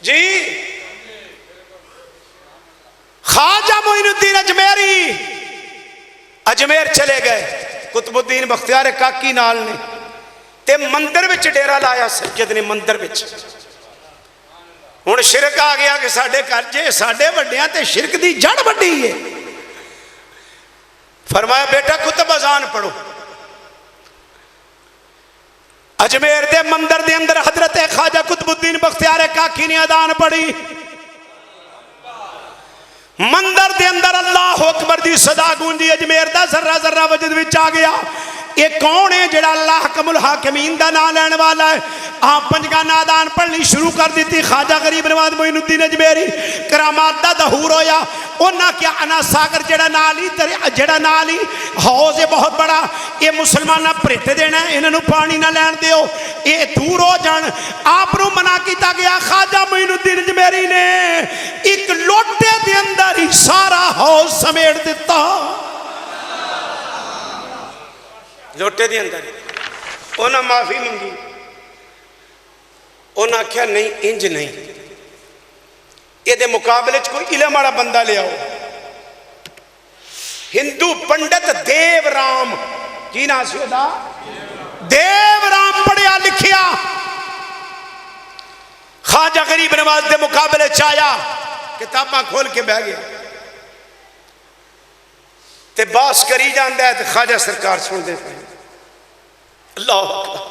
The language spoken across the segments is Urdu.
جی خواجہ معین الدین اجمیری اجمیر چلے گئے، قطب الدین بختیار کاکی نال نے تے مندر وچ ڈیرا لایا سید نے مندر وچ۔ ہن شرک آ گیا کہ ساڈے گھر جے ساڈے وڈیاں تے شرک دی جڑ وڈی ہے۔ فرمایا بیٹا کتب اذان پڑھو۔ اجمیر دے مندر دے اندر حضرت خواجہ قطب الدین بختیار کاکی نے اذان پڑھی۔ مندر دے اندر اللہ اکبر دی صدا گونجی، اجمیر دا ذرہ ذرہ وجد وچ آ گیا۔ یہ کون ہے جڑا اللہ حکم الحاکمین دا نام لینے والا ہے؟ آپ پنجگاہ نادان پڑھنی شروع کر دیتی۔ خواجہ غریب نواز معین الدین اجمیری کرامات دا ظہور ہویا۔ انہاں کیا انا ساگر جڑا نالی حوض ہے بہت بڑا، یہ مسلمانہ پرٹ دینا ہے، انہوں پانی نہ لین دیو، یہ دور ہو جان۔ آپ نو منع کیتا گیا۔ خواجہ معین الدین اجمیری نے ایک لوٹے دے اندر ہی سارا حوض سمیٹ دیتا۔ لوٹے دے اندر انہاں معافی منگی، انہاں کیا نہیں انج نہیں، یہ دے مقابلے کوئی علم والا بندہ لے آؤ۔ ہندو پنڈت دیو رام کی نا سی دا دیو رام پڑھیا لکھیا، خواجہ غریب نواز دے مقابلے چایا، کتاباں کھول کے بہ گیا تے باس کری جاندہ ہے تے خواجہ سرکار سن دے پہ اللہ اکبر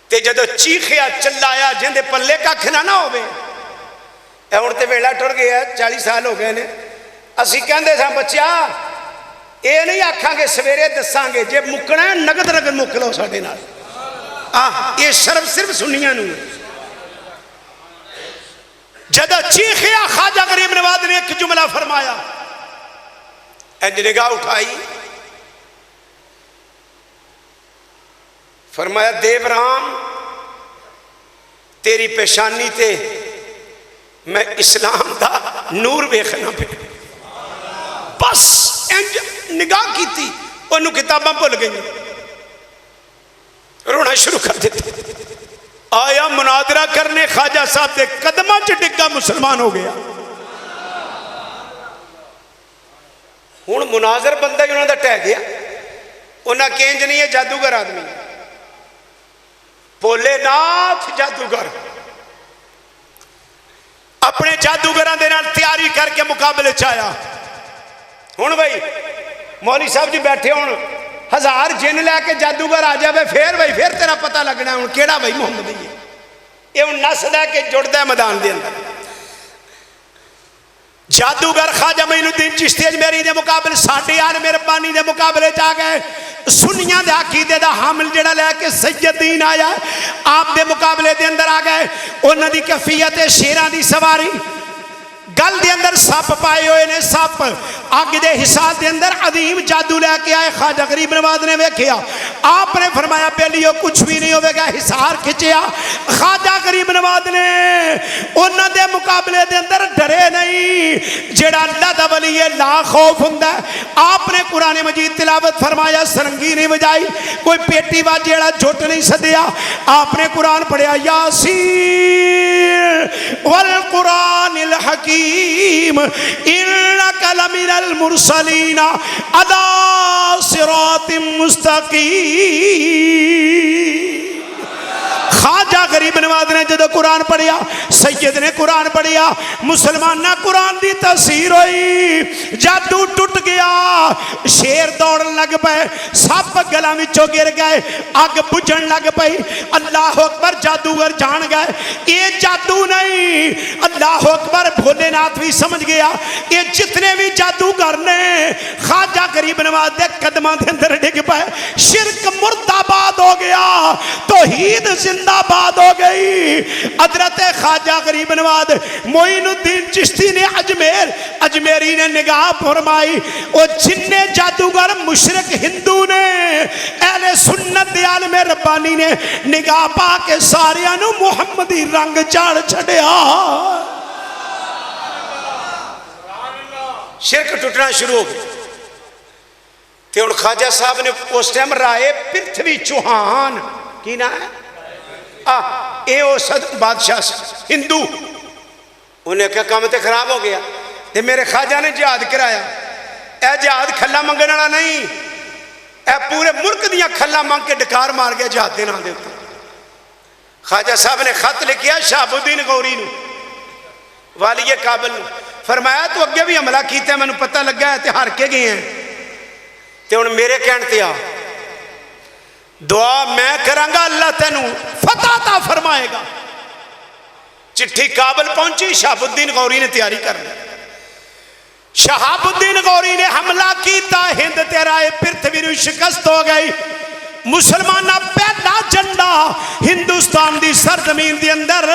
تے جدو چیخیا چلایا جندے پلے کا کھنا نہ ہوئے۔ اے اڑتے ویلا ٹر گیا، 40 سال ہو گئے نے۔ اسی کہندے تھا بچیا اے نہیں آکھاں گے سویرے دساں گے، جب مکنا ہے نگد نگد مک لو ساڑھے نال۔ یہ شرف صرف سنیاں نو۔ جدو چیخیا خواجہ غریب نواز نے ایک جملہ فرمایا، اینج نگاہ اٹھائی، فرمایا دیو رام تیری پیشانی تے میں اسلام دا نور ویکھنا پہ۔ بس انج نگاہ کی تھی، انہوں کتاباں بھول گئی، رونا شروع کر دیتے۔ آیا مناظرہ کرنے خواجہ صاحب دے قدمہ چ ڈگا مسلمان ہو گیا۔ ہن مناظر بندہ ہی انہوں دا ٹہ گیا، انہاں کینج نہیں ہے جادوگر آدمی، بولے ناتھ جادوگر اپنے جادوگران دے نال تیاری کر کے مقابلے چایا۔ ہن بھائی مولی صاحب جی بیٹھے ہون، 1000 جن لے کے جادوگر آ جائے پھر تیرا پتہ لگنا ہے ہن کیڑا بھائی محمد ہے یہ ہن نس دے کے جڑدا ہے میدان دے اندر۔ جادوگر خواجہ معین الدین چشتی اجمیری دے مقابلے ساڈے یار مہربانی دے مقابلے جا گئے۔ سنیاں دے عقیدے دا حامل جڑا لے کے سید دین آیا آپ دے مقابلے دے اندر آ گئے۔ انہاں دی کیفیت شیراں دی سواری، گل دے اندر سپ پائے ہوئے نے، سپ اگ دے حساب دے اندر عظیم جادو لے کے آئے۔ خواجہ غریب نواز نے ویکھیا، آپ نے فرمایا بیلیو کچھ بھی نہیں ہوئے گا، حصار کھچیا۔ خواجہ غریب نواز نے انہاں دے مقابلے دے اندر ڈرے نہیں، جڑا اللہ دا ولی ہے لا خوف ہوندا ہے۔ آپ نے قرآن مجید تلاوت فرمایا، سرنگی نہیں بجائی، کوئی پیٹی واجیڑا جھٹ نہیں سدیا۔ آپ نے قرآن پڑھیا، یاسین والقرآن الحکیم انکا لمن المرسلین علی صراط مستقیم۔ خواجہ غریب نواز نے جدو قرآن پڑھیا، سید نے قرآن پڑھیا، مسلمانہ قرآن دی تاثیر ہوئی، جادو ٹوٹ گیا، شیر دوڑن لگ پے، سب گلاں وچوں گر گئے، اگ بجھن لگ پئی۔ اللہ اکبر، جادوگر جان گئے یہ جادو نہیں۔ اللہ اکبر، بھولے ناتھ بھی سمجھ گیا یہ جتنے بھی جادوگر نے خواجہ غریب نواز دے قدماں دے اندر ڈگ پے۔ شرک مرد آباد ہو گیا، توحید زندہ آباد ہو گئی۔ حضرت خواجہ غریب نواز معین الدین چشتی نے اجمیری نے نگاہ فرمائی، وہ جننے جادوگر مشرک ہندو نے اہل سنت دے عالم ربانی نے نگاہ پا کے ساریاں نو محمدی رنگ چاڑ چھڑیا۔ شرک ٹوٹنا شروع ہو گئی۔ تے ہن خواجہ صاحب نے اس ٹائم رائے پرتھوی چوہان کی نا ہے اے او بادشاہ ہندو. انہیں کہا کام تے خراب ہو گیا. تے میرے خواجہ نے جہاد کرایا. اے جہاد کھلا منگن والا نہیں، اے پورے ملک دیاں کھلا منگ کے ڈکار مار گیا جہاد دے نام دے اوپر. خواجہ صاحب نے خط لکھیا شہاب الدین غوری نو، والی کابل نو، فرمایا تو اگے بھی حملہ کیتا ہے، میں نے پتہ لگا ہے تے ہار کے گئے ہیں، تے ہن میرے کہن تے آ دعا میں کرانگا اللہ تینو فتح عطا فرمائے گا. چٹھی کابل پہنچی، شہاب الدین غوری نے تیاری کر لی. شہاب الدین غوری نے حملہ کیتا، ہند تے رائے پرتھوی نو شکست ہو گئی. مسلمانہ پہلا جنڈا ہندوستان دی سرزمین دی اندر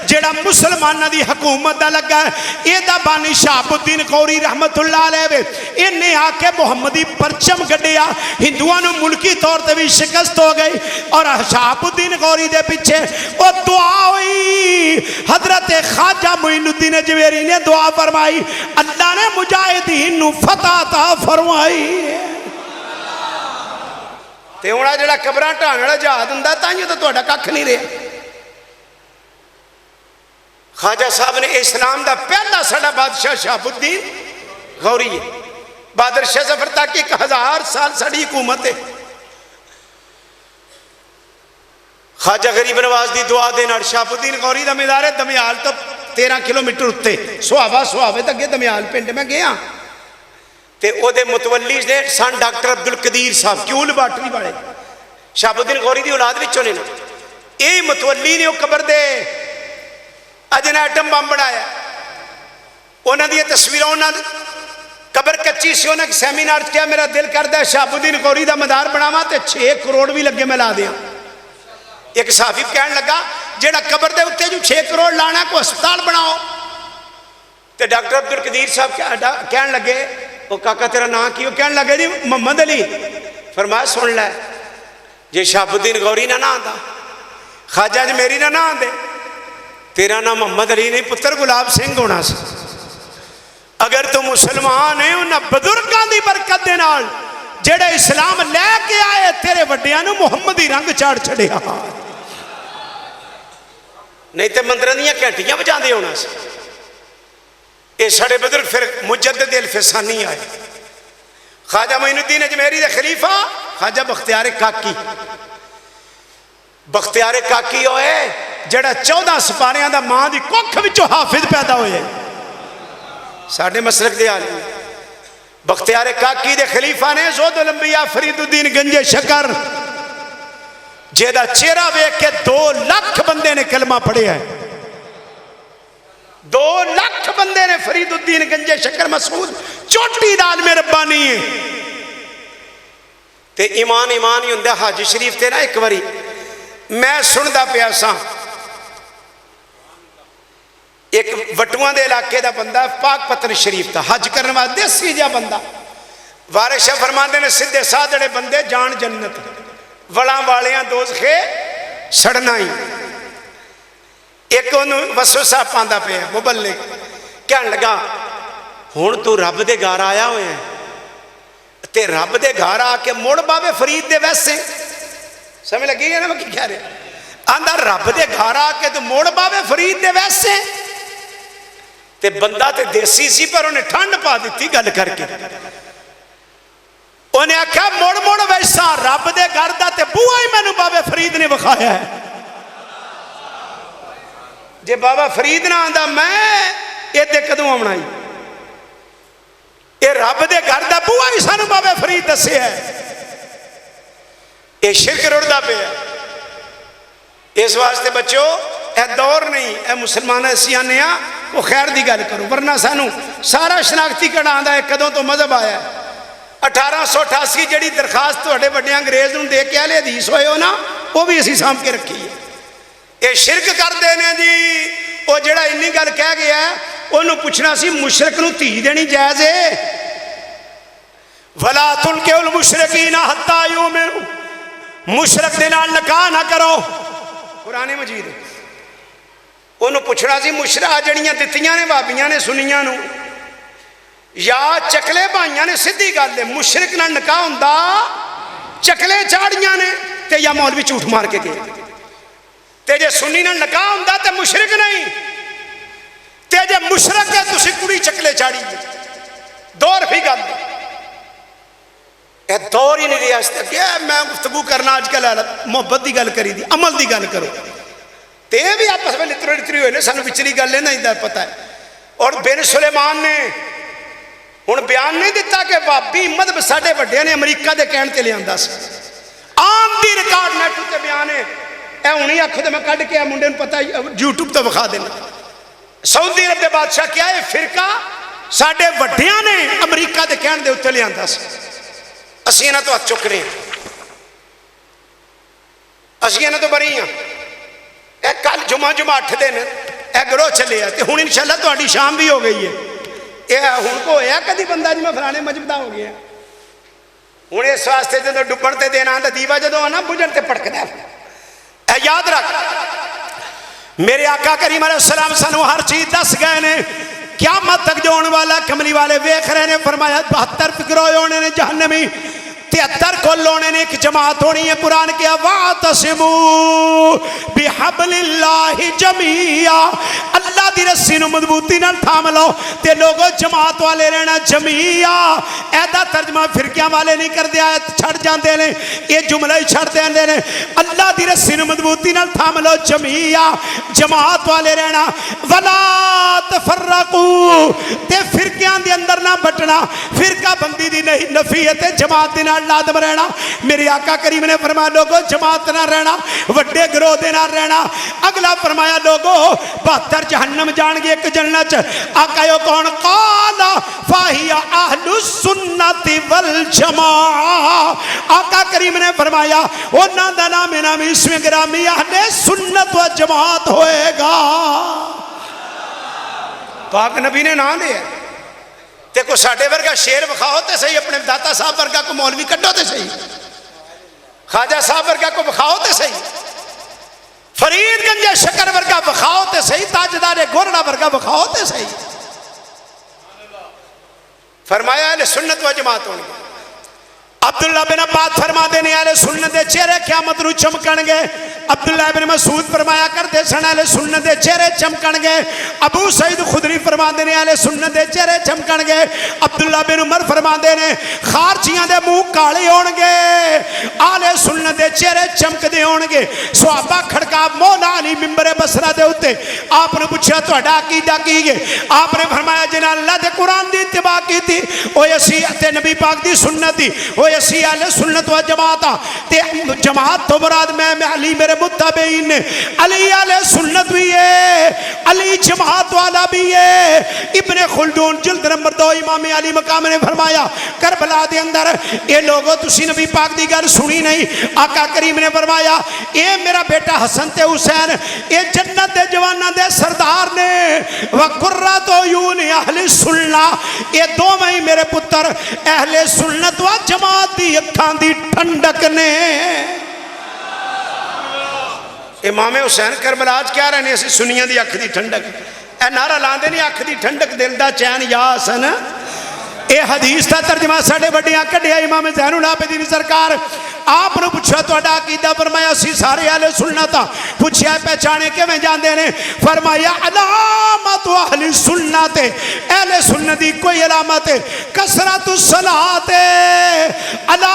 جیڑا مسلمانہ دی حکومت دا لگا ہے، یہ دا بانی شہاب الدین غوری رحمت اللہ علیہ انہیں آ کے محمدی پرچم گڈیا. ہندوانو ملکی طور تے بھی شکست ہو گئی. اور شہاب الدین غوری دے پیچھے وہ دعا ہوئی، حضرت خواجہ معین الدین اجمیری نے دعا فرمائی، اللہ نے مجاہدین نو فتح عطا فرمائی. تے ہونا جڑا قبراں ٹھان والا جہاد ہوندا تائیں تو تہاڈا ککھ نہیں رہا. خواجہ صاحب نے اسلام دا پہلا ساڈا بادشاہ شہاب الدین غوری ہے. بہادر شاہ ظفر تک 1000 سال ساڈی حکومت ہے. خواجہ غریب نواز دی دعا دے نال شہاب الدین غوری دا مزار ہے دمیال تو 13 کلومیٹر اتے سہاوے تے اگے دمیال پنڈ میں گیا. تے او دے متولی نے سن ڈاکٹر عبدالقدیر صاحب کیوں لیبارٹری والے شہاب الدین غوری دی اولاد وچوں نے نا. اے متولی نے او قبر دے اجنا ایٹم بم بنایا. انہاں دی تصویراں انہاں قبر کچی سی، انہاں سیمینار کیا میرا دل کردا ہے شہاب الدین غوری دا مدار بناواں تے 6 کروڑ بھی لگے میں لا دیاں. ایک صحافی کہن لگا جیڑا قبر دے اوتے جو 6 کروڑ لانا کو ہسپتال بناؤ. تے ڈاکٹر عبدالقدیر صاحب کہن لگے وہ کاکا تیرا نام کیوں؟ کہنے لگے جی محمد علی. فرمایا سن لے جی شہاب الدین غوری نہ آندا، خواجہ اجمیری نہ آندے، تیرا نام محمد علی نہیں پتر گلاب سنگھ ہونا سی. اگر تو مسلمان ہے انہاں بزرگاں دی برکت دے نال جڑے اسلام لے کے آئے تیرے وڈیاں نو محمدی رنگ چاڑ چھڑیا، نہیں تے مندراں دیاں گھنٹیاں بجاندے ہونا سی. یہ ساڑے بزرگ پھر مجدد الفسانی آئے. خواجہ معین الدین اجمیری دے خلیفہ خواجہ بختیار کاکی. بختیار کاکی ہوئے جڑا 14 سپاریاں دا ماں دی کوکھ وچوں حافظ پیدا ہوئے ساڑے مسلک دے عالم. بختیار کاکی دے خلیفہ نے زود الانبیاء فرید الدین گنجے شکر جیدہ چہرہ ویکھ کے 2 لاکھ بندے نے کلمہ پڑھے ہیں. 2 لاکھ بندے نے فرید الدین گنجے شکر مسعود چوٹی دال میں ربانی ہے. تے ایمان ہی ہوندہ. حاجی شریف تے نا ایک واری میں سندہ پیاسا ایک وٹوان دے علاقے دا بندہ پاک پتن شریف تھا حج کرنے والا دیسی جا بندہ. وارث شاہ فرماندے نے سدھے سادھڑے بندے جان جنت وڑاں والیاں دوزخے سڑنا ہی. ایک انہوں وسوسہ پاندہ پہ ہے مبلغ کہنے لگا ہون تو رب دے گھر آیا ہوئے ہیں تے رب دے گھر آ کے موڑ بابے فرید دے ویسے سمجھ لگی ہے نا میں کی کہہ رہے آندہ رب دے گھر آ کے تو موڑ بابے فرید دے ویسے تے بندہ تے دیسی سی پر انہیں ٹھنڈ پا دیتی گل کر کے. انہیں آکھا موڑ ویسا رب دے گھر دا تے بوہا ہی میں نے بابے فرید نے بخایا ہے. جے بابا فرید نہ آندہ میں یہ دے قدم آمنا ہی یہ رب دے گھر دا بوہا ہی سانو بابا فرید دسے ہے. یہ شرک رڑدا پہ ہے. اس واسطے بچو اے دور نہیں اے مسلمان ایسی آنے ہیں وہ خیر دی گل کرو ورنہ سانو سارا شناختی کڑا آندہ ہے کدوں تو مذہب آیا ہے. 1888 جڑی درخواست توڑے بڑے انگریز نوں دے کے آلے حدیث ہوئے ہو نا وہ بھی اسی سام کے رکھی ہے. یہ شرک کر دینے جی وہ جڑا انی گل کہہ گیا ہے انہوں پوچھنا سی مشرک نو تھی دینی جائز ہے. وَلَا تُلْقِئُ الْمُشْرِكِينَ حَتَّى يُؤْمِنُوا مشرک دے نال نکاح نہ کرو. قرآن مجید انہوں پوچھنا سی مشرہ جڑیاں دتیاں نے بابیاں نے سنیاں نو یا چکلے بھائیاں نے سدھی گل ہے مشرک نال نکاح ہوندا چکلے چاڑیاں نے تے یا مولوی جھوٹ مار کے گئے. تے جے سنی نال نکاح ہوندا تے مشرک نہیں، تے جے مشرک ہے تسی کڑی چکلے چاڑی دور ہی گل اے دور ہی نہیں رہا اس تک میں گفتگو کرنا آج کل محبت دی گل کری دی عمل دی گل کرو تے بھی آپس میں لترو لتری ہوئے نے سانو وچری گل نہیں پتہ ہے۔ اور بن سلیمان نے ہن بیان نہیں دیتا کہ بابی مذہب ساڈے وڈیاں نے امریکہ دے کہن تے لے آندا سی، عام دی ریکارڈ نیٹ تے بیان ہے، اے ہونی آکھو تے میں کڈ کے آ منڈے نوں پتہ یوٹیوب تے وکھا دینا۔ سعودی عرب دے بادشاہ کیا ہے فرقہ ساڈے وڈیاں نے امریکہ دے کہن دے اوتے لے آندا سی، اسی انہاں تو ہاتھ چکنے ہیں، اسی انہاں تو بری ہاں۔ اے کل جمعہ 8 دن اے گروہ چلے آتے ہوں انشاءاللہ تہاڈی شام بھی ہو گئی ہے۔ اے ہن کو ہویا کدی بندہ جی میں فلانے مذہب دا ہو گیا ہوں اس واسطے جدو ڈبن تے دینا آندا دیوا جدو آنا بجھن تے پڑکدا اے یاد رکھ میرے آقا کریم علیہ السلام سانو ہر چیز دس گئے نے، قیامت تک جو ہونے والا کملی والے ویکھ رہے نے، فرمایا 72 گروہ ہونے نے جہنمی، 73 کل ہونے نے، ایک جماعت ہونی ہے۔ قرآن کیا وَاعْتَصِمُوا بِحَبْلِ اللَّهِ جَمِيعًا، اللہ دی رسی نو مضبوطی نال تھام لو تے لوگوں جماعت والے رہنا جميعا۔ ایدہ ترجمہ فرقیاں والے نہیں کر دیا چھڑ جاندے نے، یہ جملہ ہی چھڑ دے نے، اللہ دی رسی نو مضبوطی نال تھام لو جميعا، جماعت والے رہنا۔ وَلَا تَفَرَّقُوا، تے فرقیاں دے اندر نہ بٹنا، فرقہ بندی دی نہیں نفی ہے تے جماعت دی نال لازم رہنا۔ میرے آقا کریم نے فرمایا لوگوں جماعت نہ رہنا، وڈے گروہ دے نہ رہنا۔ اگلا فرمایا لوگوں 72 جہنم جان گے ایک جنت۔ آقا یو کون؟ قال فاہی اہل السنت والجماع۔ آقا کریم نے فرمایا انہاں دا نام نامی اسم گرامی اہل سنت و جماعت ہوئے گا۔ پاک نبی نے نام دیا تے کو ساڑھے ورگا شیر بخواہو تے صحیح، اپنے داتا صاحب ورگا کو مولوی کٹو تے صحیح، خواجہ صاحب ورگا کو بخواہو تے صحیح، فرید گنج شکر ورگا بخواہو تے صحیح، تاجدار گورڑا ورگا بخواہو تے صحیح۔ فرمایا اہل سنت و جماعت ہوں گے۔ عبداللہ بن عباس فرما دینے اہل سنت دے چہرے قیامت نو چمکن گے۔ عبداللہ بن مسعود فرمایا کرتے سن اہل سنت دے چہرے چمکن گے۔ ابو سعید خدری فرما دینے اہل سنت دے چہرے چمکن گے۔ عبداللہ بن عمر فرما دینے خارجیاں دے منہ کالے ہون گے، اہل سنت دے چہرے چمک دے ہون گے۔ صحابہ کھڑکا مولا علی منبر بصرہ دے ہوتے آپ نے پوچھا تہاڈا عقیدہ کی ہے؟ آپ نے فرمایا جنہاں اللہ دے قرآن دی اتباع کی تھی او اسی تے نبی پاک دی سنت دی او اسی اہل سنت و جماعت تے جماعت تو مراد میں علی میرے متابعین نے، علی اہل سنت بھی ہے، علی جماعت والا بھی ہے۔ ابن خلدون جلد نمبر 2 امام علی مقام نے فرمایا کربلا دے اندر اے لوگوں تسی نبی پاک دی گل سنی نہیں، آقا کریم نے فرمایا اے میرا بیٹا حسن تے حسین اے جنت دے جواناں دے سردار نے، وقرۃ عیون اہل سنت، اے دوویں ہی میرے پتر اہل سنت و جماعت دی اکھاں دی ٹھنڈک نے۔ امام حسین کربلا آج کیا رہنے اسی سنیاں دی اکھ دی ٹھنڈک، اے نعرہ لاندے نہیں اکھ دی ٹھنڈک دل دا چین یا حسن۔ اے حدیث دا ترجمہ ساڑھے بڑیاں کڑھیا امام زین العابدین سرکار آپ نے پوچھا تہاڈا عقیدہ؟ فرمایا اسی سارے اہل سنت۔ پوچھا پہچانے کیویں جاندے نے؟ فرمایا علامت اہل سنت، اہل سنت دی کوئی علامت ہے کثرت الصلاۃ علی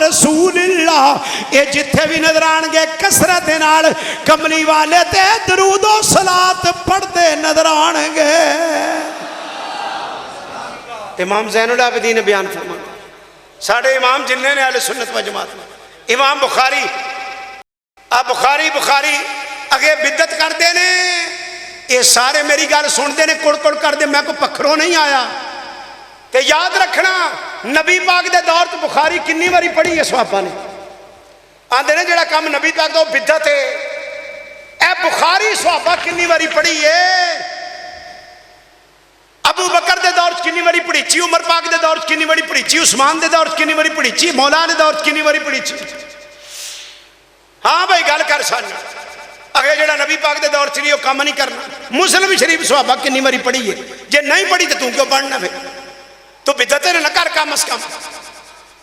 رسول اللہ، اے جتھے بھی نظر آن گے کثرت نال کملی والے تے درود و صلاۃ پڑھتے نظر آن گے۔ امام زین العابدین نے بیان فرمایا ساڑھے امام جنہیں نے اہل سنت و جماعت میں امام بخاری بخاری اگے بدت کر دے نے، یہ سارے میری گل سن دے نے کڑ کڑ کر دے، میں کو پکھروں نہیں آیا۔ تے یاد رکھنا نبی پاک دے دور تو بخاری کنی واری پڑھی ہے صحابہ نے، آندے نے جڑا کام نبی پاک دا بدت ہے، اے بخاری صحابہ کنی واری پڑھی ہے۔ ابو بکر دے دور کنی واری پڑھی چی، عمر پاک دے دور کنی واری پڑھی چی، عثمان دے دور کنی واری پڑھی چی، مولا دے دور کنی واری پڑھی چی۔ ہاں بھائی گل کر سن اگے جڑا نبی پاک دے دور چلی وہ کام نہیں کرنا۔ مسلم شریف صحابہ کنی واری پڑھی ہے، جے نہیں پڑھی تو کیوں پڑھنا پھر؟ تو بدعت نہ کر، کم از کم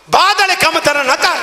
بعد والے کام تیرا نہ کر۔